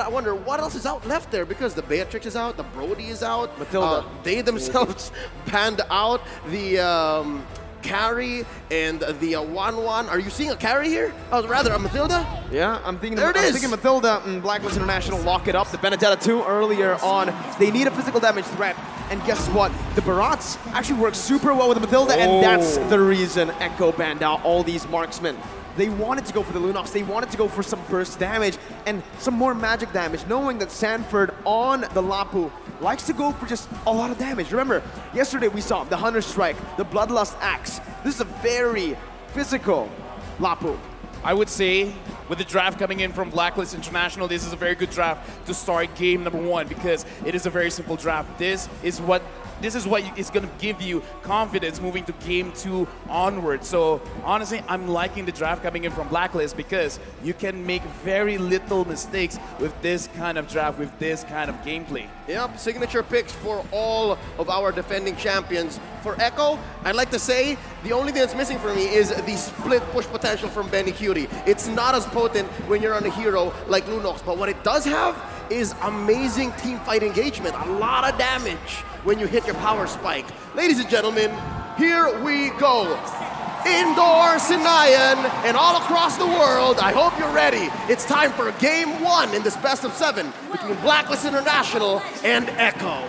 I wonder what else is out left there, because the Beatrix is out, the Brody is out, Matilda. they themselves panned out the carry and the 1-1. Are you seeing a carry here? Oh, rather a Matilda? Yeah, I'm thinking There Matilda and Blacklist International lock it up. The Bennyqt too earlier on. They need a physical damage threat. And guess what? The Barats actually work super well with the Matilda, and that's the reason Echo banned out all these marksmen. They wanted to go for the Lunox, they wanted to go for some burst damage and some more magic damage, knowing that Sanford on the Lapu likes to go for just a lot of damage. Remember, yesterday we saw the Hunter Strike, the Bloodlust Axe. This is a very physical Lapu. I would say, with the draft coming in from Blacklist International, this is a very good draft to start game number 1, because it is a very simple draft. This is what is going to give you confidence moving to game 2 onward. So honestly, I'm liking the draft coming in from Blacklist, because you can make very little mistakes with this kind of draft, with this kind of gameplay. Yep, signature picks for all of our defending champions. For Echo, I'd like to say the only thing that's missing for me is the split push potential from Bennyqt. It's not as potent when you're on a hero like Lunox, but what it does have is amazing team fight engagement, a lot of damage when you hit your power spike. Ladies and gentlemen, here we go. Indoor Sinayan and all across the world, I hope you're ready. It's time for game 1 in this best of 7 between Blacklist International and Echo.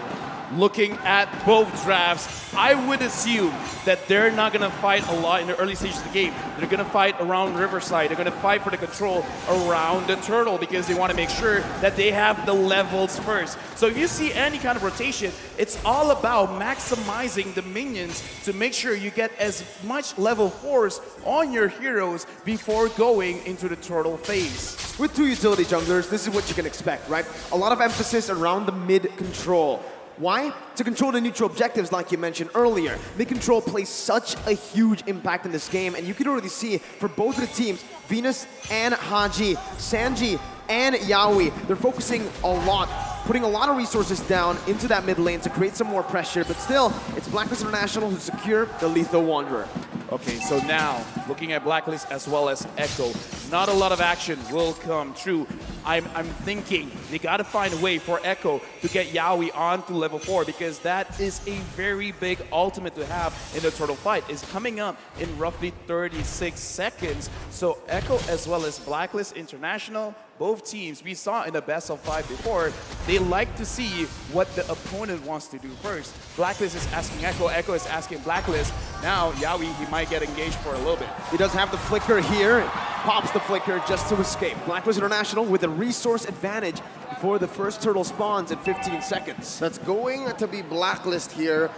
Looking at both drafts, I would assume that they're not going to fight a lot in the early stages of the game. They're going to fight around Riverside. They're going to fight for the control around the turtle, because they want to make sure that they have the levels first. So if you see any kind of rotation, it's all about maximizing the minions to make sure you get as much level 4s on your heroes before going into the turtle phase. With 2 utility junglers, this is what you can expect, right? A lot of emphasis around the mid control. Why? To control the neutral objectives, like you mentioned earlier. Mid-control plays such a huge impact in this game, and you can already see for both of the teams, Venus and Hadji, Sanji and Yawi, they're focusing a lot, putting a lot of resources down into that mid lane to create some more pressure, but still, it's Blacklist International who secure the Lethal Wanderer. Okay, so now, looking at Blacklist as well as Echo, not a lot of action will come true. I'm thinking they got to find a way for Echo to get Yawi onto level 4, because that is a very big ultimate to have in the turtle fight. It's coming up in roughly 36 seconds. So Echo as well as Blacklist International, both teams, we saw in the best of 5 before, they like to see what the opponent wants to do first. Blacklist is asking Echo, Echo is asking Blacklist. Now Yawi, he might get engaged for a little bit. He does have the flicker here, pops the flicker just to escape. Blacklist International with a resource advantage before the first turtle spawns in 15 seconds. That's going to be Blacklist here,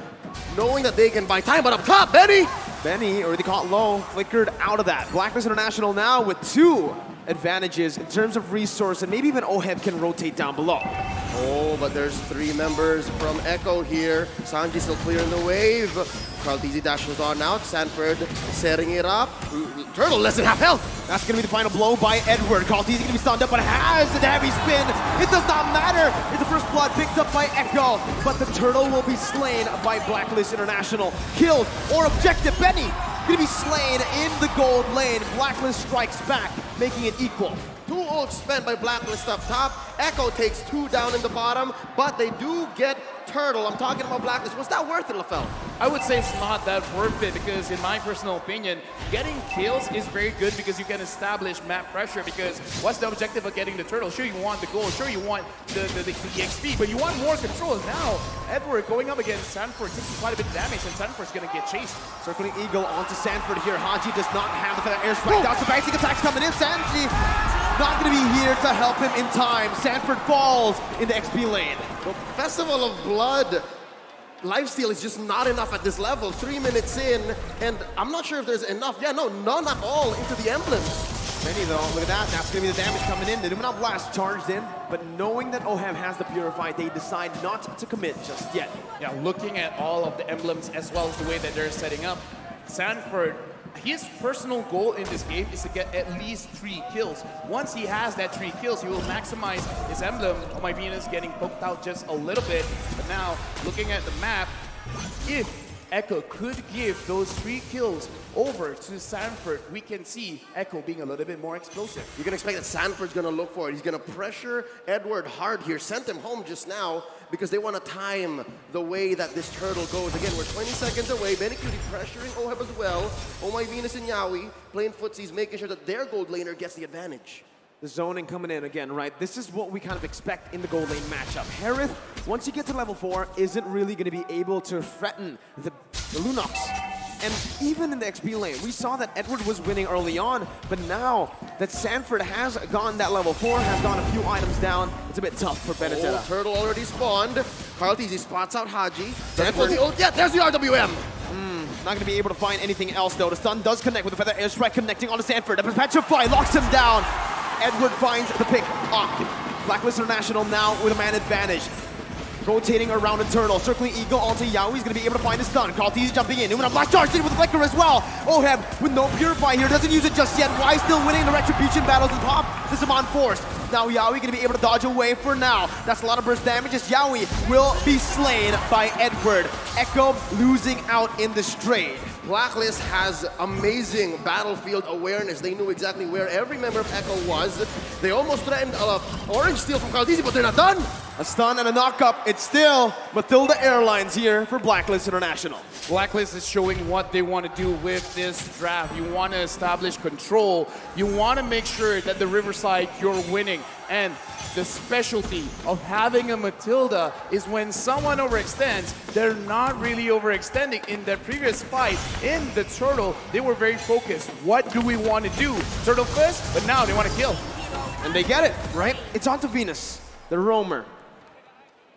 knowing that they can buy time, but up top, Benny already caught low, flickered out of that. Blacklist International now with 2 advantages in terms of resource, and maybe even Oheb can rotate down below. Oh, but there's 3 members from Echo here. Sanji still clearing the wave. Karltzy dashes on out. Sanford setting it up. Turtle less than half health. That's going to be the final blow by Edward. Karltzy going to be stunned up, but has the heavy spin. It does not matter. It's the first blood picked up by Echo, but the turtle will be slain by Blacklist International. Killed or objective. Benny going to be slain in the gold lane. Blacklist strikes back, making it equal. 2 ults spent by Blacklist up top. Echo takes 2 down in the bottom, but they do get Turtle. I'm talking about Blacklist. Was that worth it, LaFell? I would say it's not that worth it, because in my personal opinion, getting kills is very good because you can establish map pressure, because what's the objective of getting the turtle? Sure, you want the gold, sure, you want the XP, but you want more control. Now, Edward going up against Sanford taking quite a bit of damage, and Sanford's going to get chased. Circling Eagle onto Sanford here. Hadji does not have the airstrike. Down to basic attacks coming in. Sanji not going to be here to help him in time. Sanford falls in the XP lane. The Festival of Blood lifesteal is just not enough at this level. 3 minutes in, and I'm not sure if there's enough. Yeah, no, none at all into the emblems. Benny though, look at that. That's going to be the damage coming in. The Numinal Blast charged in, but knowing that Oheb has the Purify, they decide not to commit just yet. Yeah, looking at all of the emblems as well as the way that they're setting up, Sanford, his personal goal in this game is to get at least 3 kills. Once he has that 3 kills, he will maximize his emblem. Oh, my Venus getting poked out just a little bit. But now, looking at the map, if Echo could give those 3 kills over to Sanford, we can see Echo being a little bit more explosive. You can expect that Sanford's going to look for it. He's going to pressure Edward hard here. Sent him home just now because they want to time the way that this turtle goes. Again, we're 20 seconds away. Bennyqt pressuring Oheb as well. Oh My Venus and Yawi playing footsies, making sure that their gold laner gets the advantage. The zoning coming in again, right? This is what we kind of expect in the gold lane matchup. Harith, once you get to level 4, isn't really going to be able to threaten the Lunox. And even in the XP lane, we saw that Edward was winning early on, but now that Sanford has gone that level 4, has gone a few items down, it's a bit tough for Bennyqt. Oh, turtle already spawned. Karltzy spots out Hadji. Yeah, there's the RWM. Not going to be able to find anything else though. The stun does connect with the feather airstrike connecting onto Sanford. The Petrify locks him down. Edward finds the pick up. Blacklist International now with a man advantage. Rotating around the turtle, circling Eagle onto Yawi. He's going to be able to find his stun. Karltzy jumping in. Moving up, Black Charge with the Flicker as well. Oheb with no Purify here, doesn't use it just yet. Why still winning the Retribution battles at the top? This is on force. Now Yawi going to be able to dodge away for now. That's a lot of burst damage as Yawi will be slain by Edward. Echo losing out in the straight. Blacklist has amazing battlefield awareness. They knew exactly where every member of Echo was. They almost threatened orange steal from Karltzy, but they're not done. A stun and a knock-up. It's still Matilda Airlines here for Blacklist International. Blacklist is showing what they want to do with this draft. You want to establish control. You want to make sure that the Riverside, you're winning. And the specialty of having a Matilda is when someone overextends, they're not really overextending. In their previous fight in the Turtle, they were very focused. What do we want to do? Turtle first, but now they want to kill. And they get it, right? It's onto Venus, the roamer.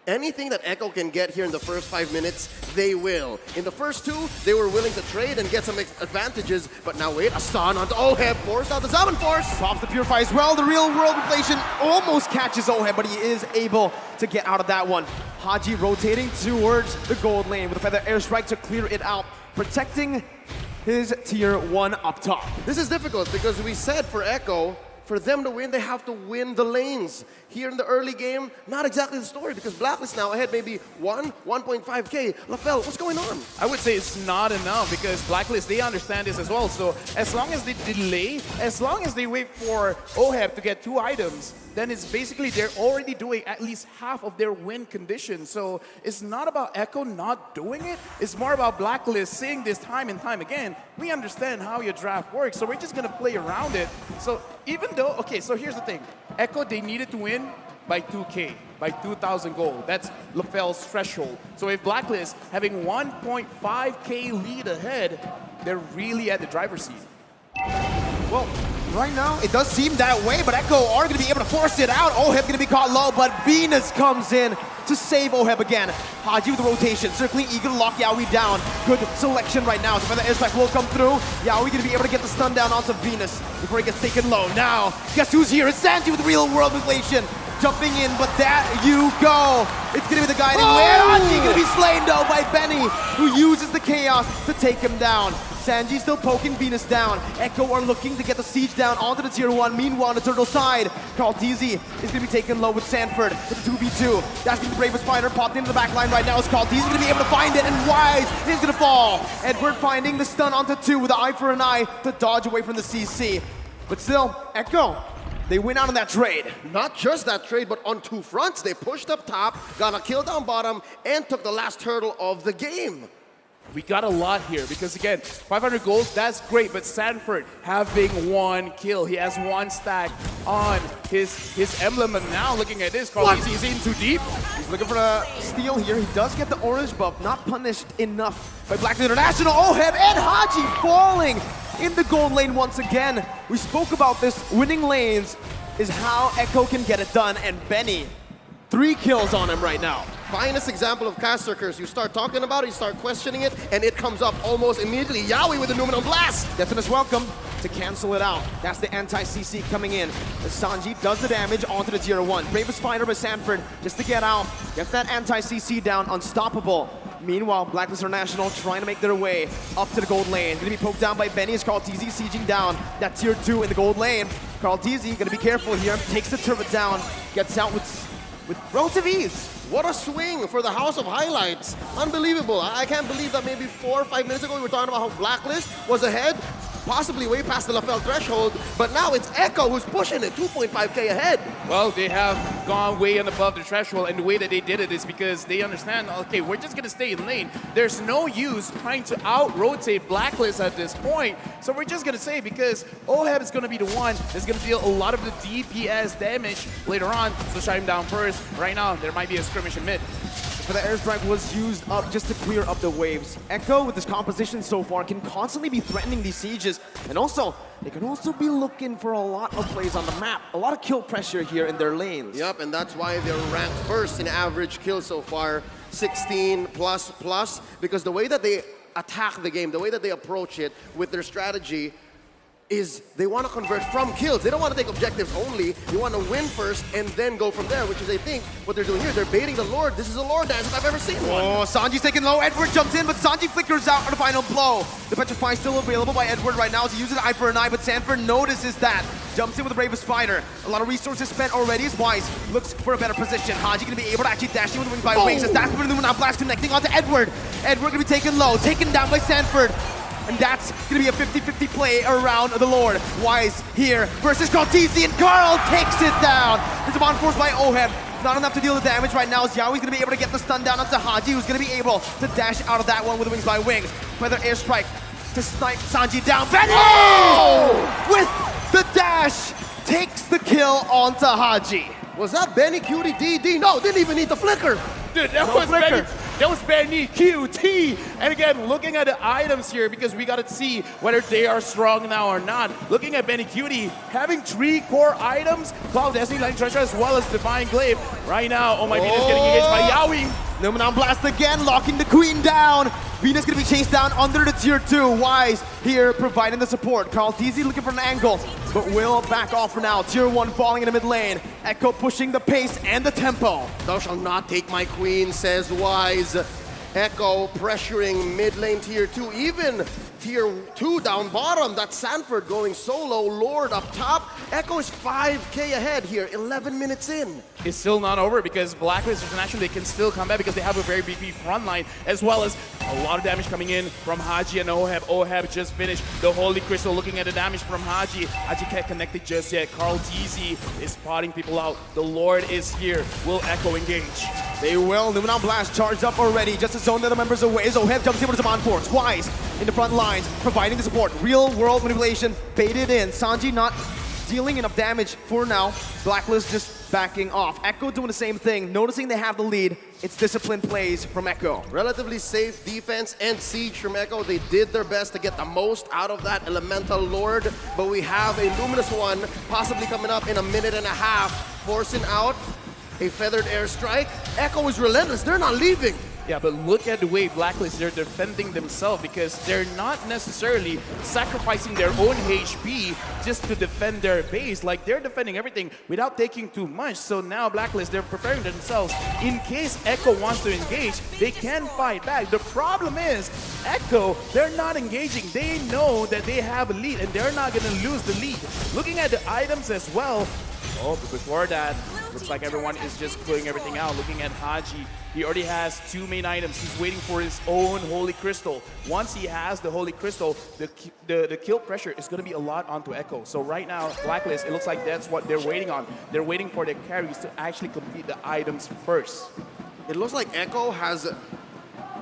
Anything that Echo can get here in the first 5 minutes, they will. In the first 2, they were willing to trade and get some advantages, but now wait, a stun onto Oheb, forced out the Summon Force. Pops the Purify as well. The real world inflation almost catches Oheb, but he is able to get out of that one. Hadji rotating towards the gold lane with a feather airstrike to clear it out, protecting his tier 1 up top. This is difficult because we said for Echo, for them to win, they have to win the lanes. Here in the early game, not exactly the story because Blacklist now ahead maybe 1.5K. LaFell, what's going on? I would say it's not enough because Blacklist, they understand this as well. So as long as they delay, as long as they wait for Oheb to get 2 items, then it's basically they're already doing at least half of their win condition. So it's not about Echo not doing it. It's more about Blacklist saying this time and time again, we understand how your draft works, so we're just going to play around it. So even though, okay, so here's the thing. Echo, they needed to win by 2K, by 2,000 gold. That's LaFell's threshold. So if Blacklist having 1.5K lead ahead, they're really at the driver's seat. Well, right now, it does seem that way, but Echo are going to be able to force it out. Oheb going to be caught low, but Venus comes in to save Oheb again. Hadji with the rotation, circling Eagle to lock Yawi down. Good selection right now. So the airstrike will come through. Yawi going to be able to get the stun down onto Venus before he gets taken low. Now, guess who's here? It's Sanji with real world inflation. Jumping in, but there you go. It's going to be the guiding way. Hadji going to be slain though by Benny, who uses the chaos to take him down. Sanji still poking Venus down. Echo are looking to get the siege down onto the tier 1. Meanwhile, on the turtle side, Karltzy is going to be taken low with Sanford with the 2v2. That's going to be the bravest fighter. Popped into the back line right now. Karltzy going to be able to find it, and Wise is going to fall. Edward finding the stun onto 2 with an eye for an eye to dodge away from the CC. But still, Echo, they win out on that trade. Not just that trade, but on 2 fronts. They pushed up top, got a kill down bottom, and took the last turtle of the game. We got a lot here because, again, 500 gold, that's great, but Sanford having 1 kill. He has 1 stack on his emblem, and now looking at this, Karltzy is in too deep. He's looking for a steal here. He does get the orange buff, not punished enough by Blacklist International. Oheb and Hadji falling in the gold lane once again. We spoke about this. Winning lanes is how Echo can get it done, and Benny, 3 kills on him right now. Finest example of caster curse. You start talking about it, you start questioning it, and it comes up almost immediately. Yawi with the Numinal Blast. Definite welcome to cancel it out. That's the anti-CC coming in. The Sanji does the damage onto the tier 1. Bravest fighter by Sanford just to get out. Gets that anti-CC down, unstoppable. Meanwhile, Blacklist International trying to make their way up to the gold lane. Gonna be poked down by Benny as Karltzy sieging down that tier 2 in the gold lane. Karltzy gonna be careful here, takes the turret down, gets out with with relative ease. What a swing for the House of Highlights. Unbelievable. I can't believe that maybe 4 or 5 minutes ago we were talking about how Blacklist was ahead, possibly way past the LaFell threshold, but now it's Echo who's pushing it, 2.5K ahead. Well, they have gone way and above the threshold, and the way that they did it is because they understand, okay, we're just going to stay in lane. There's no use trying to out-rotate Blacklist at this point, so we're just going to say because Oheb is going to be the one that's going to deal a lot of the DPS damage later on, so shut him down first. Right now, there might be a skirmish in mid. For the airstrike was used up just to clear up the waves. Echo, with his composition so far, can constantly be threatening these sieges. And also, they can also be looking for a lot of plays on the map. A lot of kill pressure here in their lanes. Yep, and that's why they're ranked first in average kills so far, 16 plus, because the way that they attack the game, the way that they approach it with their strategy is they want to convert from kills. They don't want to take objectives only. They want to win first and then go from there, which is, I think, what they're doing here. They're baiting the Lord. This is a Lord dance if I've ever seen one. Oh, Sanji's taken low. Edward jumps in, but Sanji flickers out for the final blow. The Petrify still available by Edward right now as he uses eye for an eye, but Sanford notices that. Jumps in with the bravest fighter. A lot of resources spent already as Wise looks for a better position. Hadji going to be able to actually dash in with wings by wings as that's the Illuminati Blast connecting onto Edward. Edward going to be taken low, taken down by Sanford. And that's going to be a 50-50 play around the Lord. Wise here versus Karltzy, and Karl takes it down. There's a bond force by Oheb. Not enough to deal the damage right now as Yawi's going to be able to get the stun down onto Hadji, who's going to be able to dash out of that one with wings by wings. Feather airstrike to snipe Sanji down. Benny! With the dash, takes the kill onto Hadji. Was that Bennyqt DD? No, didn't even need the flicker. Dude, that was Bennyqt. And again, looking at the items here, because we got to see whether they are strong now or not. Looking at Bennyqt, having 3 core items, Cloud Destiny, Lightning Treasure, as well as Divine Glaive. Right now, oh my Venus getting engaged by Yawi. Illuminati Blast again, locking the Queen down. Venus gonna be chased down under the tier 2. Wise here providing the support. Karltzy looking for an angle, but will back off for now. Tier 1 falling in the mid lane. Echo pushing the pace and the tempo. Thou shalt not take my queen, says Wise. Echo pressuring mid lane tier 2, even tier 2 down bottom. That's Sanford going solo, Lord up top. Echo is 5K ahead here, 11 minutes in. It's still not over because Blacklist International, they can still come back because they have a very beefy front line, as well as a lot of damage coming in from Hadji and Oheb. Oheb just finished the Holy Crystal. Looking at the damage from Hadji. Hadji can't connect it just yet. Karltzy is spotting people out. The Lord is here. Will Echo engage? They will. Illuminati Blast charged up already. Just to zone the other members away. As Oheb jumps in with his on force. Wise in the front lines, providing the support. Real world manipulation, baited in. Sanji not dealing enough damage for now. Blacklist just backing off. Echo doing the same thing. Noticing they have the lead. It's disciplined plays from Echo. Relatively safe defense and siege from Echo. They did their best to get the most out of that Elemental Lord, but we have a Luminous one possibly coming up in a minute and a half, forcing out a feathered airstrike. Echo is relentless. They're not leaving. Yeah, but look at the way Blacklist, they're defending themselves because they're not necessarily sacrificing their own HP just to defend their base. Like, they're defending everything without taking too much. So now Blacklist, they're preparing themselves. In case Echo wants to engage, they can fight back. The problem is, Echo, they're not engaging. They know that they have a lead and they're not going to lose the lead. Looking at the items as well, oh, but before that, looks like everyone is just clearing everything out. Looking at Hadji, he already has 2 main items. He's waiting for his own Holy Crystal. Once he has the Holy Crystal, the kill pressure is going to be a lot onto Echo. So right now, Blacklist, it looks like that's what they're waiting on. They're waiting for their carries to actually complete the items first. It looks like Echo has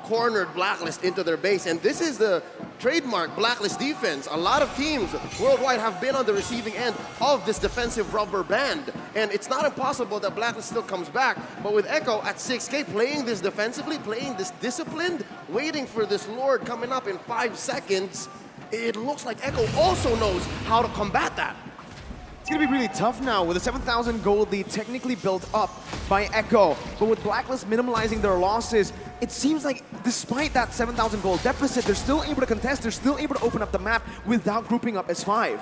cornered Blacklist into their base, and this is the trademark Blacklist defense. A lot of teams worldwide have been on the receiving end of this defensive rubber band, and it's not impossible that Blacklist still comes back, but with Echo at 6K playing this defensively, playing this disciplined, waiting for this Lord coming up in 5 seconds, it looks like Echo also knows how to combat that. It's going to be really tough now with a 7,000 gold lead technically built up by Echo. But with Blacklist minimalizing their losses, it seems like despite that 7,000 gold deficit, they're still able to contest, they're still able to open up the map without grouping up as 5.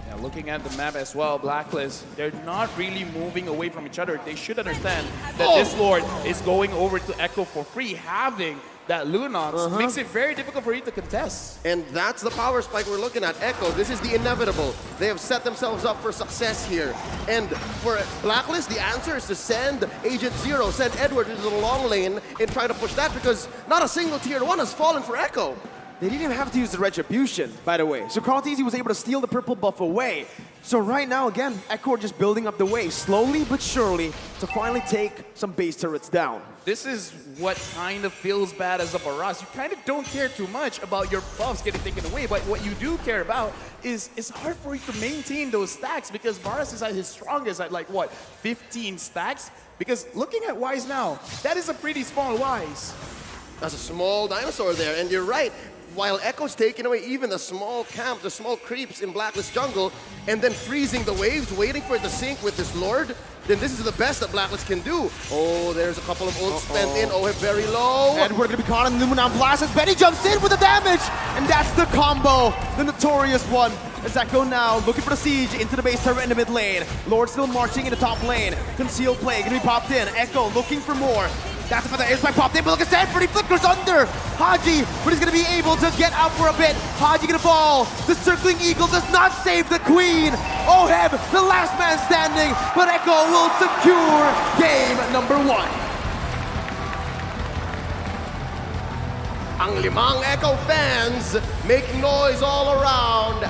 Yeah, looking at the map as well, Blacklist, they're not really moving away from each other. They should understand that this Lord is going over to Echo for free, having that Lunox makes it very difficult for you to contest. And that's the power spike we're looking at. Echo, this is the inevitable. They have set themselves up for success here. And for Blacklist, the answer is to send Agent Zero, send Edward into the long lane and try to push that, because not a single tier 1 has fallen for Echo. They didn't even have to use the Retribution, by the way. So Karltzy was able to steal the purple buff away. So right now, again, Echo are just building up the way, slowly but surely, to finally take some base turrets down. This is what kind of feels bad as a Barras. You kind of don't care too much about your buffs getting taken away, but what you do care about is it's hard for you to maintain those stacks, because Barras is at his strongest at like, what, 15 stacks? Because looking at Wise now, that is a pretty small Wise. That's a small dinosaur there, and you're right. While Echo's taking away even the small camp, the small creeps in Blacklist jungle, and then freezing the waves, waiting for it to sink with this Lord, then this is the best that Blacklist can do. Oh, there's a couple of ults spent in. Oheb very low. And we're gonna be caught on the Luminon Blast as Benny jumps in with the damage! And that's the combo, the notorious one. As Echo now looking for the siege into the base turret in the mid lane. Lord still marching in the top lane. Concealed play gonna be popped in. Echo looking for more. That's the airstrike popped in, but look at Sanford, he flickers under Hadji, but he's gonna be able to get out for a bit. Hadji gonna fall. The circling eagle does not save the queen. Oheb, the last man standing, but Echo will secure game number 1. Ang limang Echo fans make noise all around.